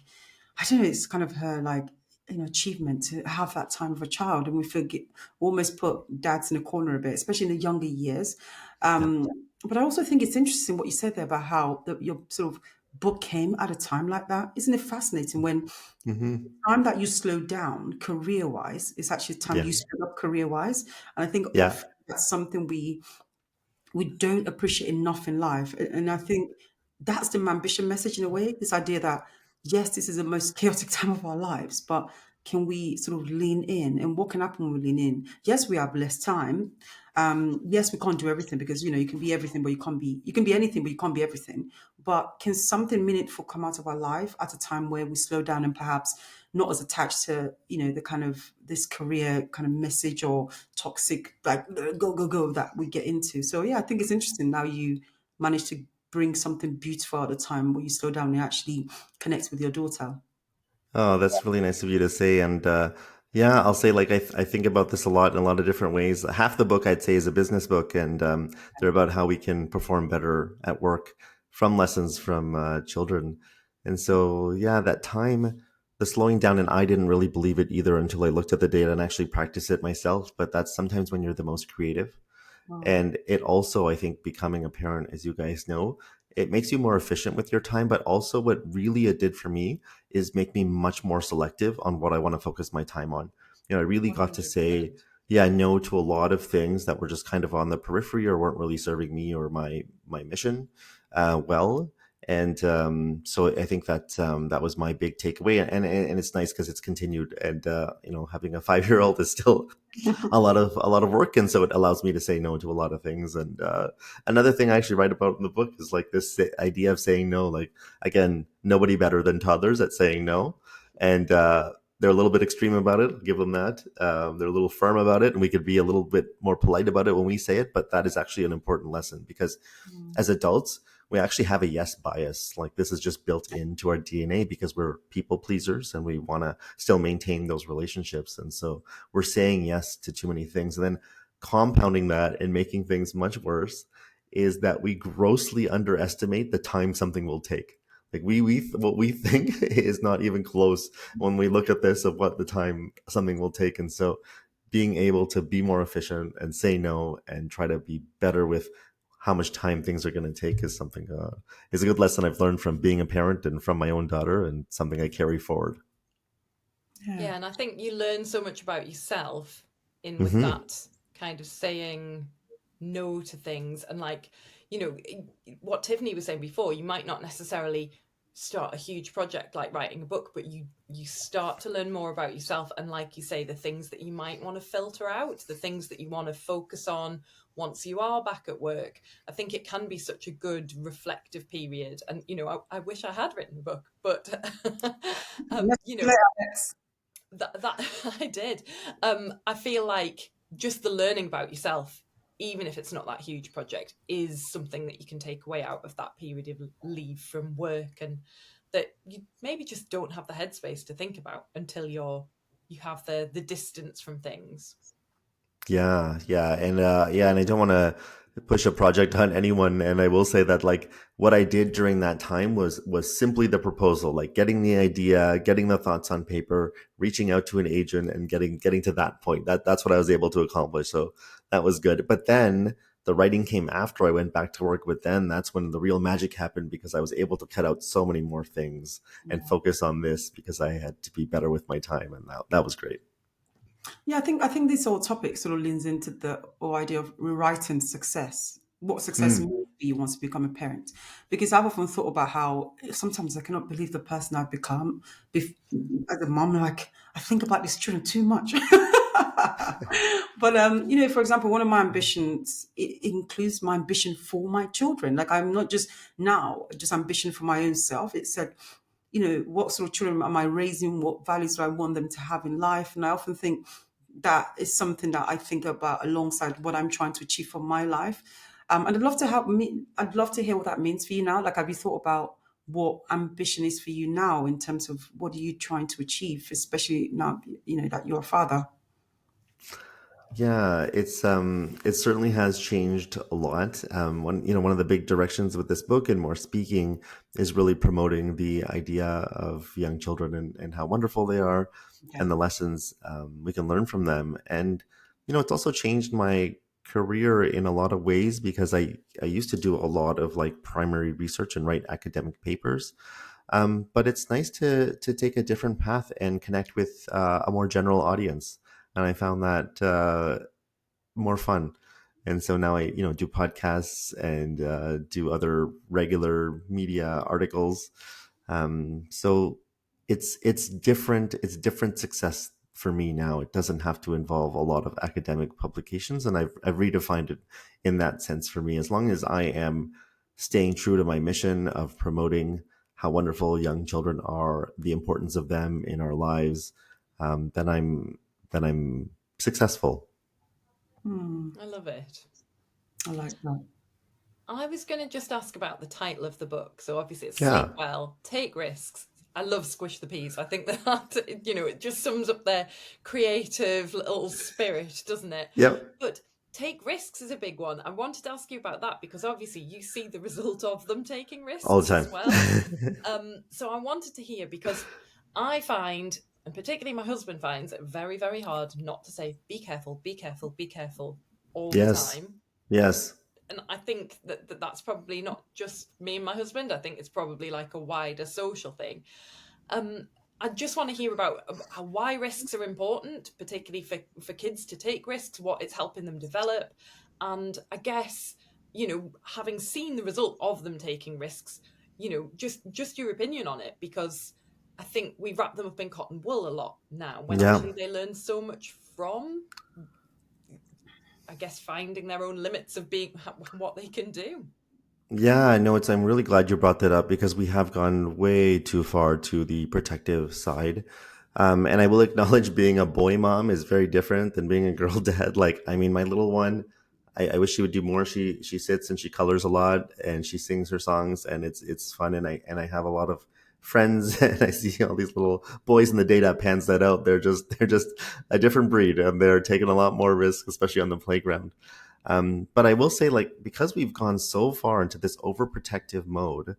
I don't know, it's kind of her like achievement to have that time with a child, and we forget, almost put dads in a corner a bit, especially in the younger years. Yeah. But I also think it's interesting what you said there about how your sort of book came at a time like that. Isn't it fascinating when Hmm. time that you slow down career wise is actually the time Yeah. you speed up career wise? And I think Yeah. often that's something we don't appreciate enough in life. And I think that's the Manbition message in a way, this idea that, yes, this is the most chaotic time of our lives, but can we sort of lean in? And what can happen when we lean in? Yes, we have less time. Yes, we can't do everything, because, you can be everything, but you can be anything, but you can't be everything. but can something meaningful come out of our life at a time where we slow down and perhaps not as attached to, the kind of this career kind of message or toxic, like, go, go, go that we get into. So yeah, I think it's interesting now you managed to bring something beautiful at a time where you slow down and actually connect with your daughter. Oh, that's really nice of you to say. And yeah, I'll say like I think about this a lot in a lot of different ways. Half the book I'd say is a business book, and they're about how we can perform better at work from lessons from children. And so, yeah, that time, the slowing down, and I didn't really believe it either until I looked at the data and actually practiced it myself. But that's sometimes when you're the most creative. Wow. And it also, I think, becoming a parent, as you guys know, it makes you more efficient with your time. But also, what really it did for me is make me much more selective on what I want to focus my time on. I really got to 100%. say, yeah, no to a lot of things that were just kind of on the periphery or weren't really serving me or my mission well. And so I think that that was my big takeaway, and it's nice because it's continued. And having a 5-year-old is still a lot of work, and so it allows me to say no to a lot of things. And another thing I actually write about in the book is like this idea of saying no. Like, again, nobody better than toddlers at saying no, and they're a little bit extreme about it. I'll give them that. They're a little firm about it, and we could be a little bit more polite about it when we say it. But that is actually an important lesson, because Mm. as adults, we actually have a yes bias. Like, this is just built into our DNA because we're people pleasers and we want to still maintain those relationships. And so we're saying yes to too many things. And then compounding that and making things much worse is that we grossly underestimate the time something will take. Like, we what we think is not even close when we look at this of what the time something will take. And so being able to be more efficient and say no and try to be better with how much time things are going to take is something is a good lesson I've learned from being a parent and from my own daughter, and something I carry forward. Yeah. Yeah, and I think you learn so much about yourself in with Hmm. that kind of saying no to things. And like, you know, what Tiffany was saying before, you might not necessarily start a huge project like writing a book, but you start to learn more about yourself, and like you say, the things that you might want to filter out, the things that you want to focus on once you are back at work. I think it can be such a good reflective period. And I wish I had written a book, but Let's you play know, our next. that I did. I feel like just the learning about yourself, even if it's not that huge project, is something that you can take away out of that period of leave from work, and that you maybe just don't have the headspace to think about until you have the distance from things. Yeah, and I don't want to push a project on anyone. And I will say that, like, what I did during that time was simply the proposal, like getting the idea, getting the thoughts on paper, reaching out to an agent, and getting to that point. That's what I was able to accomplish. So that was good. But then the writing came after I went back to work. But then that's when the real magic happened, because I was able to cut out so many more things and Yeah. focus on this because I had to be better with my time, and that was great. Yeah, I think this whole topic sort of leans into the whole idea of rewriting success. What success Mm. means for you once you become a parent. Because I've often thought about how sometimes I cannot believe the person I've become. As a mom, like, I think about these children too much. But for example, one of my ambitions, it includes my ambition for my children. Like, I'm not just now just ambition for my own self. It's like, what sort of children am I raising? What values do I want them to have in life? And I often think that is something that I think about alongside what I'm trying to achieve for my life. And I'd love to help me. I'd love to hear what that means for you now. Like, have you thought about what ambition is for you now in terms of what are you trying to achieve, especially now, that you're a father? Yeah, it certainly has changed a lot. One of the big directions with this book and more speaking is really promoting the idea of young children, and how wonderful they are, Okay. and the lessons we can learn from them. And it's also changed my career in a lot of ways, because I used to do a lot of like primary research and write academic papers. But it's nice to take a different path and connect with a more general audience, and I found that more fun. And so now I do podcasts and do other regular media articles. So it's different. It's different success for me now. It doesn't have to involve a lot of academic publications, and I've redefined it in that sense for me. As long as I am staying true to my mission of promoting how wonderful young children are, the importance of them in our lives, then I'm successful. I love it. I like that. I was going to just ask about the title of the book. So obviously it's Sleep Yeah. Well, Take Risks. I love Squish the Peas. I think that, it just sums up their creative little spirit, doesn't it? Yep. But take risks is a big one. I wanted to ask you about that because obviously you see the result of them taking All the risks as well. time. So I wanted to hear because I find, and particularly my husband finds it very, very hard not to say, be careful, be careful, be careful all the Yes. time. Yes. And I think that's probably not just me and my husband. I think it's probably like a wider social thing. I just want to hear about why risks are important, particularly for kids to take risks, what it's helping them develop. And I guess, having seen the result of them taking risks, just your opinion on it, because I think we wrap them up in cotton wool a lot now when Yeah. actually they learn so much from, I guess, finding their own limits of being what they can do. Yeah, no, I'm really glad you brought that up because we have gone way too far to the protective side. And I will acknowledge being a boy mom is very different than being a girl dad. Like, I mean, my little one, I wish she would do more. She sits and she colors a lot and she sings her songs and it's fun. And I have a lot of friends and I see all these little boys in the day that pans that out. They're just a different breed and they're taking a lot more risk, especially on the playground. But I will say, like, because we've gone so far into this overprotective mode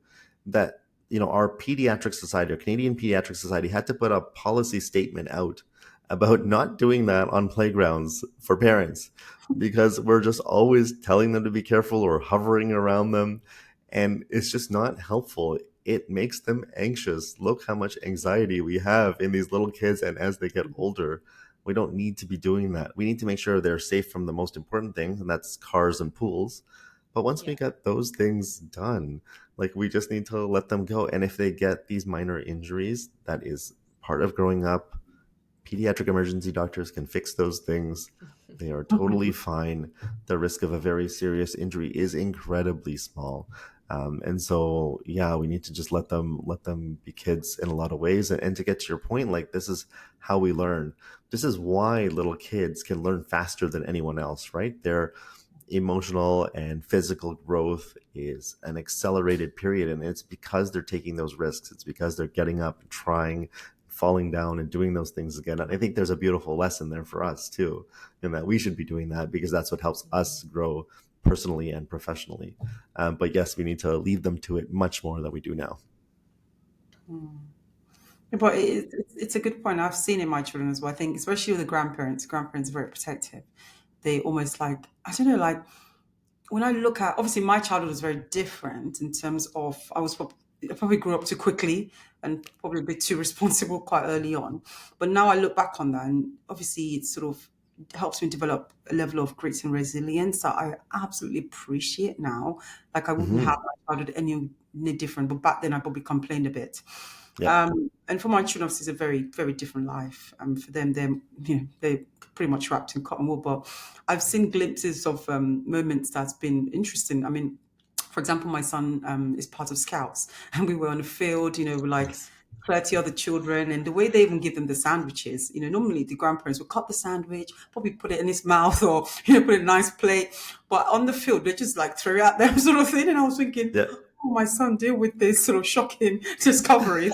that, our pediatric society, our Canadian Pediatric Society, had to put a policy statement out about not doing that on playgrounds for parents because we're just always telling them to be careful or hovering around them. And it's just not helpful. It makes them anxious. Look how much anxiety we have in these little kids. And as they get older, we don't need to be doing that. We need to make sure they're safe from the most important things, and that's cars and pools. But once we Yeah. get those things done, like we just need to let them go. And if they get these minor injuries, that is part of growing up. Pediatric emergency doctors can fix those things. They are totally fine. The risk of a very serious injury is incredibly small. And so, yeah, we need to just let them be kids in a lot of ways. And to get to your point, like, this is how we learn. This is why little kids can learn faster than anyone else, right? Their emotional and physical growth is an accelerated period. And it's because they're taking those risks. It's because they're getting up and trying, falling down and doing those things again. And I think there's a beautiful lesson there for us too, in that we should be doing that because that's what helps us grow personally and professionally. But yes, we need to leave them to it much more than we do now. But it's a good point. I've seen in my children as well. I think, especially with the grandparents are very protective. They almost like, I don't know, like when I look at, obviously my childhood was very different in terms of I probably grew up too quickly and probably a bit too responsible quite early on. But now I look back on that and obviously it sort of helps me develop a level of grit and resilience that I absolutely appreciate now. Like I wouldn't have Mm-hmm. my childhood any different, but back then I probably complained a bit. Yep. And for my children, obviously, it's a very, very different life. For them, they're pretty much wrapped in cotton wool. But I've seen glimpses of moments that's been interesting. I mean, for example, my son is part of Scouts, and we were on a field, with like Yes. 30 other children, and the way they even give them the sandwiches, normally the grandparents would cut the sandwich, probably put it in his mouth or, put it in a nice plate. But on the field, they just like throw it at them sort of thing. And I was thinking, Yeah. oh, my son, deal with this sort of shocking discovery.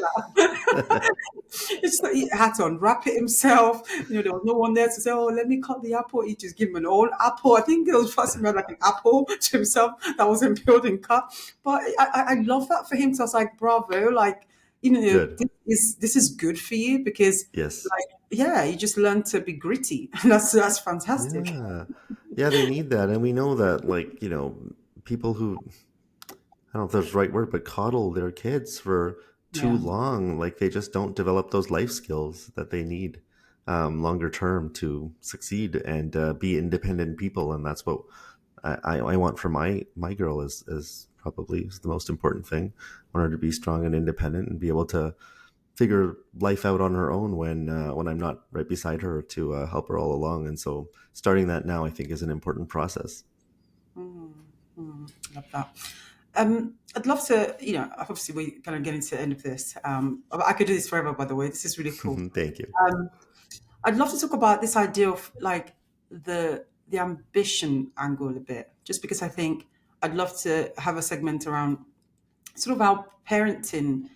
It's like he had to unwrap it himself. There was no one there to say, "Oh, let me cut the apple." He just gave him an old apple. I think it was first he had like an apple to himself that wasn't peeled and cut. But I love that for him. So I was like, "Bravo!" Like, Good. this is good for you because, Yes. like, yeah, you just learn to be gritty, and that's fantastic. Yeah. Yeah, they need that. And we know that, like, people who, I don't know if that's the right word, but coddle their kids for too Yeah. long. Like, they just don't develop those life skills that they need longer term to succeed and be independent people. And that's what I want for my girl is probably is the most important thing. I want her to be strong and independent and be able to figure life out on her own when I'm not right beside her to help her all along. And so starting that now, I think, is an important process. Mm, love that. I'd love to, obviously we kind of getting to the end of this. I could do this forever, by the way. This is really cool. Thank you. Um, I'd love to talk about this idea of like the ambition angle a bit, just because I think I'd love to have a segment around sort of how parenting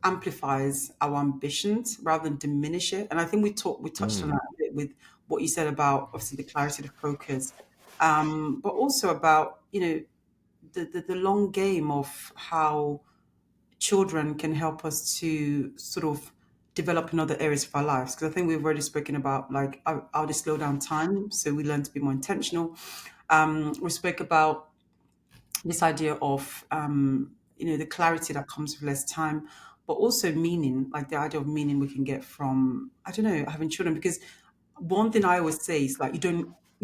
amplifies our ambitions rather than diminish it. And I think we touched on that a bit with what you said about obviously the clarity of focus, but also about the long game of how children can help us to sort of develop in other areas of our lives. Because I think we've already spoken about like how to slow down time, so we learn to be more intentional. We spoke about this idea of the clarity that comes with less time, but also meaning, like the idea of meaning we can get from, I don't know, having children. Because one thing I always say is like you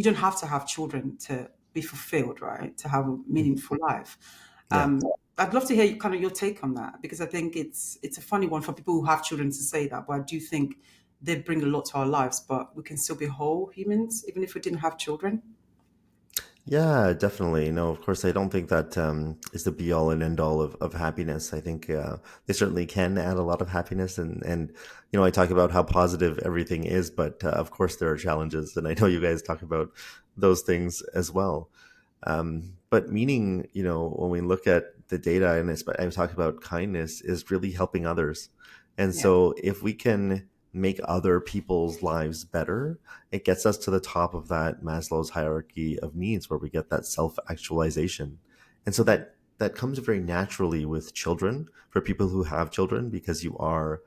don't have to have children to be fulfilled, right? To have a meaningful life. Yeah. I'd love to hear kind of your take on that, because I think it's a funny one for people who have children to say that, but I do think they bring a lot to our lives, but we can still be whole humans even if we didn't have children. Yeah, definitely. No, of course, I don't think that is the be all and end all of happiness. I think they certainly can add a lot of happiness. And I talk about how positive everything is, but of course, there are challenges. And I know you guys talk about those things as well. But meaning, when we look at the data, and I talk about kindness, is really helping others. And Yeah. so if we can make other people's lives better, it gets us to the top of that Maslow's hierarchy of needs, where we get that self-actualization. And so that comes very naturally with children, for people who have children, because you are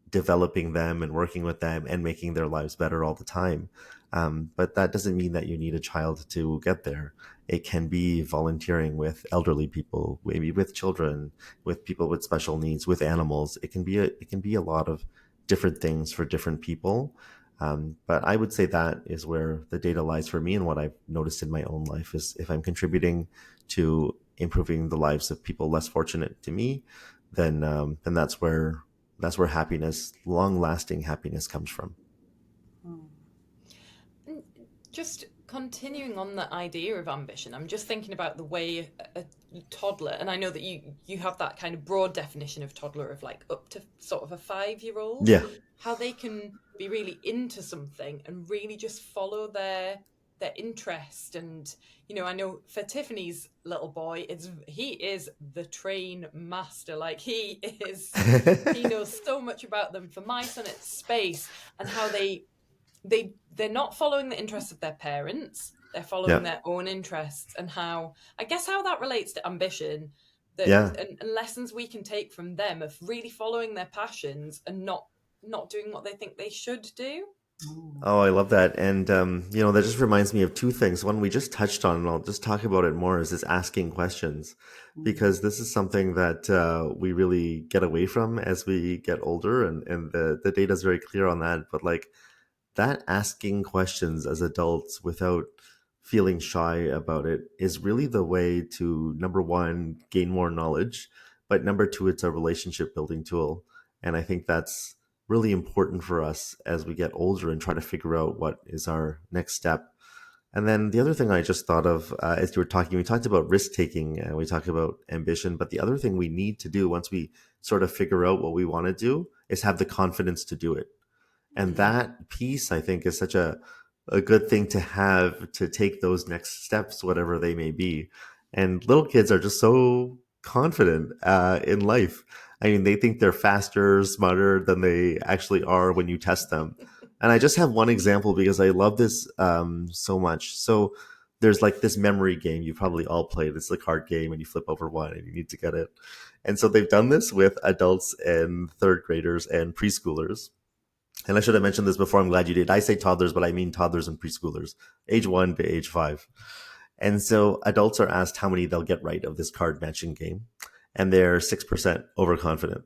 developing them and working with them and making their lives better all the time. But that doesn't mean that you need a child to get there. It can be volunteering with elderly people, maybe with children, with people with special needs, with animals. It can be a lot of different things for different people. But I would say that is where the data lies for me, and what I've noticed in my own life is if I'm contributing to improving the lives of people less fortunate to me, then that's where happiness, long-lasting happiness, comes from. Just continuing on the idea of ambition, I'm just thinking about the way a toddler, and I know that you have that kind of broad definition of toddler of like up to sort of a 5-year-old, Yeah. how they can be really into something and really just follow their interest. And I know for Tiffany's little boy, he is the train master. Like he knows so much about them. For my son, it's space, and how they're not following the interests of their parents, they're following Yeah. their own interests. And how that relates to ambition, Yeah. and lessons we can take from them of really following their passions and not doing what they think they should do. Oh, I love that. And, that just reminds me of two things. One we just touched on, and I'll just talk about it more, is this asking questions, because this is something that we really get away from as we get older. And the data is very clear on that. But like that asking questions as adults without feeling shy about it is really the way to, number one, gain more knowledge. But number two, it's a relationship building tool. And I think that's really important for us as we get older and try to figure out what is our next step. And then the other thing I just thought of as you were talking, we talked about risk taking and we talked about ambition. But the other thing we need to do once we sort of figure out what we want to do is have the confidence to do it. And that piece, I think, is such a good thing to have, to take those next steps, whatever they may be. And little kids are just so confident in life. I mean, they think they're faster, smarter than they actually are when you test them. And I just have one example because I love this so much. So there's like this memory game you've probably all played. It's the card game, and you flip over one and you need to get it. And so they've done this with adults and third graders and preschoolers. And I should have mentioned this before. I'm glad you did. I say toddlers, but I mean toddlers and preschoolers, age 1 to age 5. And so adults are asked how many they'll get right of this card matching game. And they're 6% overconfident.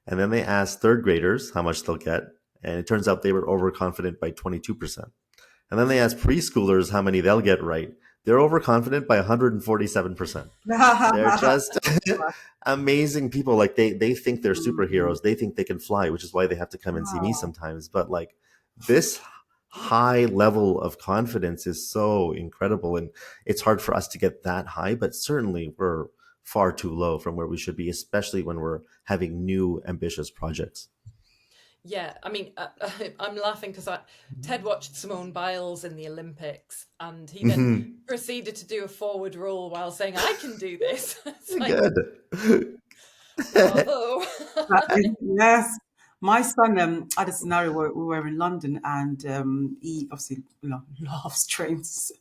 And then they asked third graders how much they'll get. And it turns out they were overconfident by 22%. And then they asked preschoolers how many they'll get right. They're overconfident by 147%. They're just amazing people. Like they think they're superheroes. They think they can fly, which is why they have to come and see me sometimes. But like this high level of confidence is so incredible. And it's hard for us to get that high, but certainly we're far too low from where we should be, especially when we're having new ambitious projects. Yeah, I mean, I'm laughing because Ted watched Simone Biles in the Olympics, and he then proceeded to do a forward roll while saying, "I can do this." It's like, Good. bravo. Yes. My son had a scenario where we were in London, and he obviously loves trains.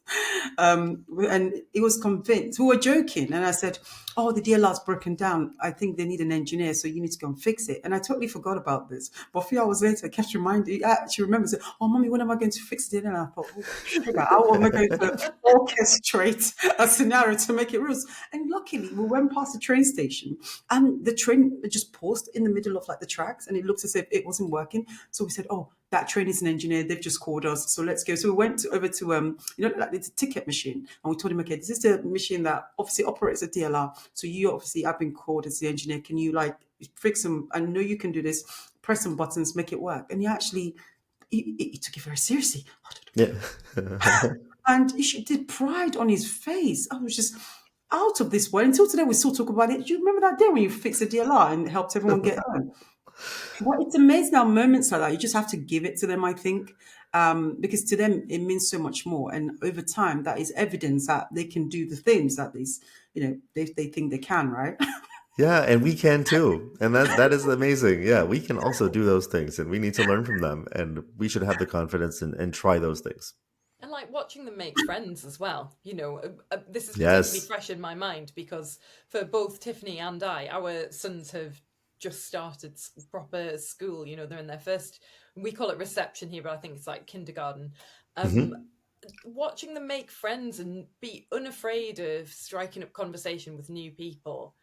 And he was convinced. We were joking, and I said, "Oh, the DLR's broken down. I think they need an engineer, so you need to go and fix it." And I totally forgot about this. But a few hours later, I kept reminding. She remembers, "Oh, mommy, when am I going to fix it?" And I thought, "Oh, sugar, how am I going to orchestrate a scenario to make it real?" And luckily, we went past the train station, and the train just paused in the middle of like the tracks, and it looked as if it wasn't working. So we said, "Oh, that train is an engineer. They've just called us, so let's go." So we went over to like it's a ticket machine, and we told him, "Okay, this is the machine that obviously operates a DLR. So you obviously have been called as the engineer. Can you like fix them? I know you can do this. Press some buttons, make it work." And he took it very seriously. Yeah. And he did pride on his face. I was just out of this world. Until today, we still talk about it. Do you remember that day when you fixed the DLR and helped everyone get home? Well, it's amazing how moments like that, you just have to give it to them, I think, because to them, it means so much more. And over time, that is evidence that they can do the things that they think they can, right? Yeah, and we can too. And that is amazing. Yeah, we can also do those things, and we need to learn from them, and we should have the confidence and try those things. And like watching them make friends as well. This is particularly Yes. fresh in my mind because for both Tiffany and I, our sons have just started proper school. They're in their first, we call it reception here, but I think it's like kindergarten. Hmm. Watching them make friends and be unafraid of striking up conversation with new people,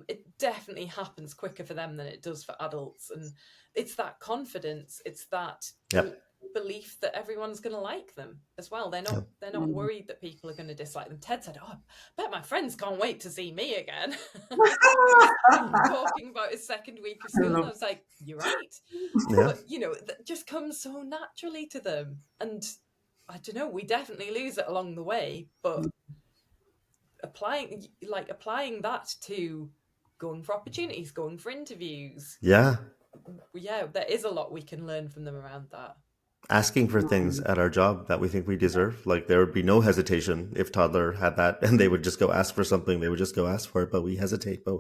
it definitely happens quicker for them than it does for adults. And it's that confidence, it's that Yep. belief that everyone's going to like them as well. They're not Yep. they're not worried that people are going to dislike them. Ted said, "Oh, I bet my friends can't wait to see me again." Talking about his second week of school, and I was like, "You're right." Yeah. But that just comes so naturally to them, and I don't know, we definitely lose it along the way, but applying that to going for opportunities, going for interviews, Yeah. yeah, there is a lot we can learn from them around that. Asking for things at our job that we think we deserve. Like there would be no hesitation if toddler had that and they would just go ask for something. They would just go ask for it, but we hesitate, but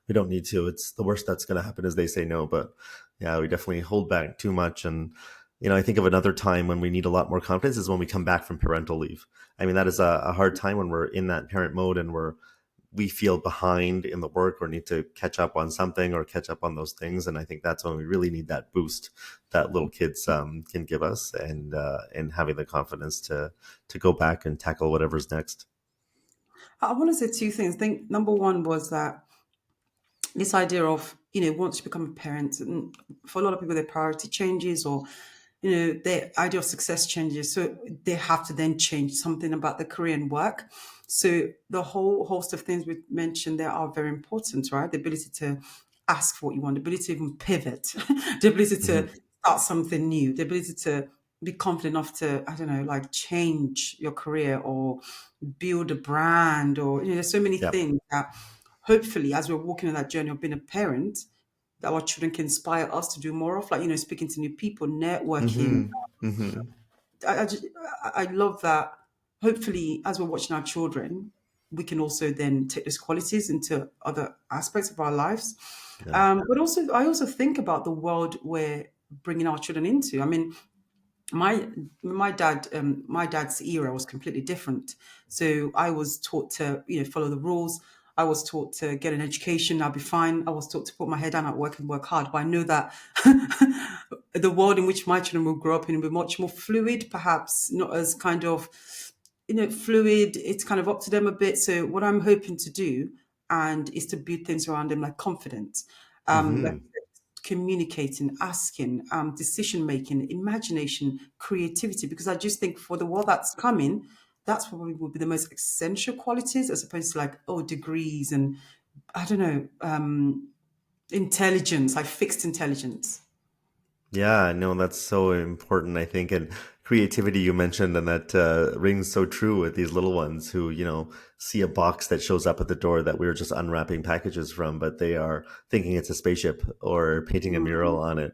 we don't need to. It's the worst that's going to happen is they say no. But yeah, we definitely hold back too much. And, I think of another time when we need a lot more confidence is when we come back from parental leave. I mean, that is a hard time when we're in that parent mode and we feel behind in the work or need to catch up on something or catch up on those things. And I think that's when we really need that boost that little kids can give us and having the confidence to go back and tackle whatever's next. I want to say two things. I think number one was that this idea of, once you become a parent, and for a lot of people, their priority changes or, their idea of success changes. So they have to then change something about the career and work. So the whole host of things we mentioned there are very important, right? The ability to ask for what you want, the ability to even pivot, the ability to Mm-hmm. start something new, the ability to be confident enough to, I don't know, like change your career or build a brand or, there's so many Yep. things that hopefully as we're walking on that journey of being a parent, that our children can inspire us to do more of, like, speaking to new people, networking. Mm-hmm. Mm-hmm. I love that. Hopefully, as we're watching our children, we can also then take those qualities into other aspects of our lives. Yeah. But also, I also think about the world we're bringing our children into. I mean, my dad's era was completely different. So I was taught to follow the rules. I was taught to get an education, I'll be fine. I was taught to put my head down at work and work hard. But I know that the world in which my children will grow up in will be much more fluid, perhaps not as kind of fluid. It's kind of up to them a bit. So what I'm hoping to do and is to build things around them like confidence, like Mm-hmm. communicating, asking, decision making, imagination, creativity. Because I just think for the world that's coming, that's probably would be the most essential qualities as opposed to like degrees and I don't know intelligence, like fixed intelligence. Yeah, no, that's so important, I think. And creativity you mentioned, and that rings so true with these little ones who, see a box that shows up at the door that we were just unwrapping packages from, but they are thinking it's a spaceship or painting a mural on it.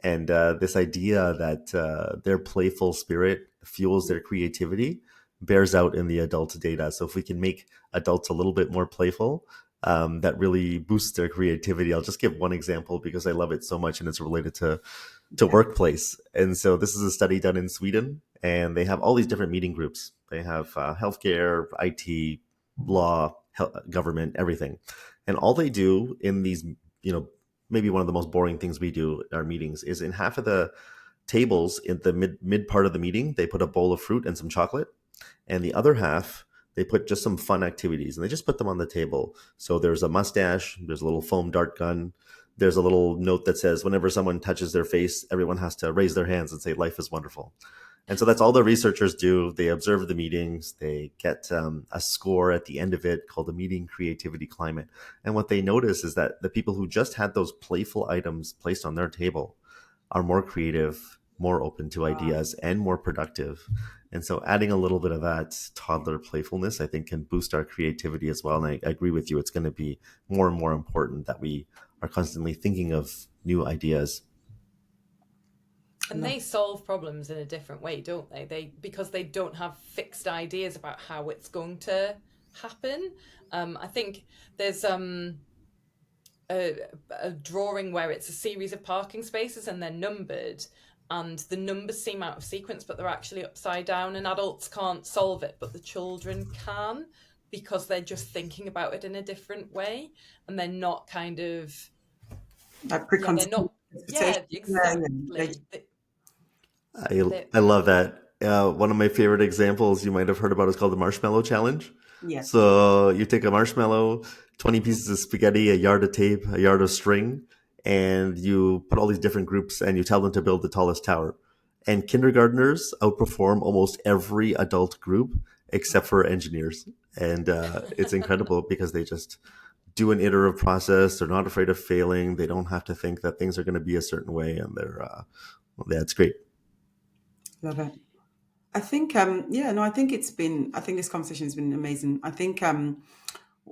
And this idea that their playful spirit fuels their creativity bears out in the adult data. So if we can make adults a little bit more playful, that really boosts their creativity. I'll just give one example because I love it so much, and it's related to workplace. And so this is a study done in Sweden, and they have all these different meeting groups. They have healthcare, IT, law, government, everything. And all they do in these, maybe one of the most boring things we do in our meetings is in half of the tables in the mid part of the meeting, they put a bowl of fruit and some chocolate. And the other half, they put just some fun activities, and they just put them on the table. So there's a mustache, there's a little foam dart gun, there's a little note that says whenever someone touches their face, everyone has to raise their hands and say life is wonderful. And so that's all the researchers do. They observe the meetings. They get a score at the end of it called the meeting creativity climate. And what they notice is that the people who just had those playful items placed on their table are more creative, more open to ideas, and more productive. And so adding a little bit of that toddler playfulness, I think, can boost our creativity as well. And I agree with you. It's going to be more and more important that we are constantly thinking of new ideas. And they solve problems in a different way, don't they? Because they don't have fixed ideas about how it's going to happen. I think there's a drawing where it's a series of parking spaces and they're numbered, and the numbers seem out of sequence, but they're actually upside down, and adults can't solve it, but the children can, because they're just thinking about it in a different way, and they're not kind of Like they're not exactly. I love that. One of my favorite examples you might have heard about is called the marshmallow challenge. Yes. So you take a marshmallow, 20 pieces of spaghetti, a yard of tape, a yard of string, and you put all these different groups and you tell them to build the tallest tower. And kindergartners outperform almost every adult group except for engineers. And it's incredible because they just do an iterative process. They're not afraid of failing. They don't have to think that things are going to be a certain way. And it's great. Love it. I think, I think I think this conversation has been amazing. I think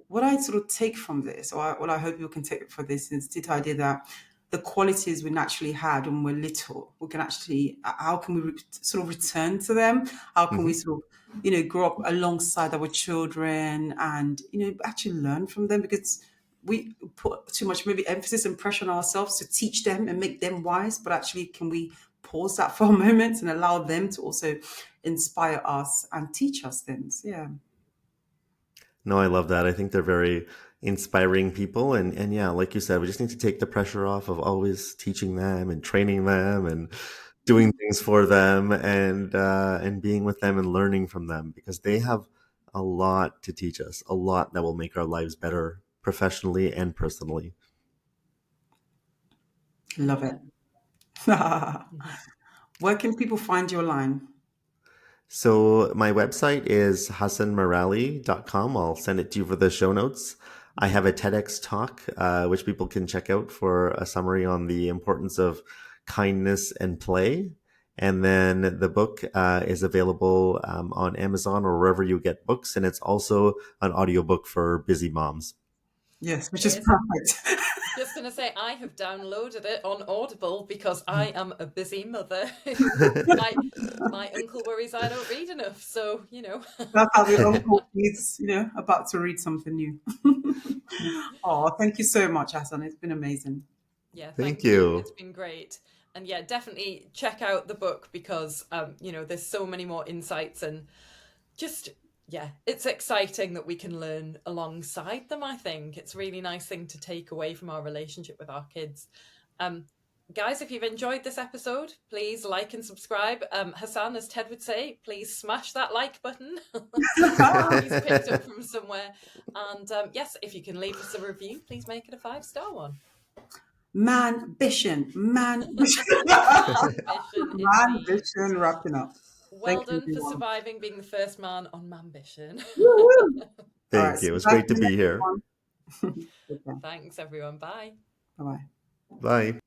what I sort of take from this, or what I hope people can take from this, is the idea that the qualities we naturally had when we're little, we can actually, how can we sort of return to them? How can we sort of, grow up alongside our children and, actually learn from them? Because we put too much maybe emphasis and pressure on ourselves to teach them and make them wise, but actually can we pause that for a moment and allow them to also inspire us and teach us things? Yeah. No, I love that. I think they're very inspiring people. And yeah, like you said, we just need to take the pressure off of always teaching them and training them and doing things for them and being with them and learning from them, because they have a lot to teach us, a lot that will make our lives better professionally and personally. Love it. Where can people find your line? So my website is hasanmerali.com. I'll send it to you for the show notes. I have a TEDx talk, which people can check out for a summary on the importance of kindness and play. And then the book is available on Amazon or wherever you get books. And it's also an audiobook for busy moms. Yes, which is perfect. Just going to say, I have downloaded it on Audible because I am a busy mother. my uncle worries I don't read enough, so That's how the uncle is, about to read something new. Oh, thank you so much, Hasan. It's been amazing. Yeah, Thank thank you. you. It's been great. And yeah, definitely check out the book because there's so many more insights, and just it's exciting that we can learn alongside them. I think it's a really nice thing to take away from our relationship with our kids. Guys, if you've enjoyed this episode, please like and subscribe. Hasan, as Ted would say, please smash that like button. He's picked up from somewhere. And yes, if you can leave us a review, please make it a 5-star one. Manbition. Manbition, Manbition, wrapping up. Well done for surviving being the first man on Manbition. Thank you. It was great to be here. Thanks, everyone. Bye. Bye-bye. Bye.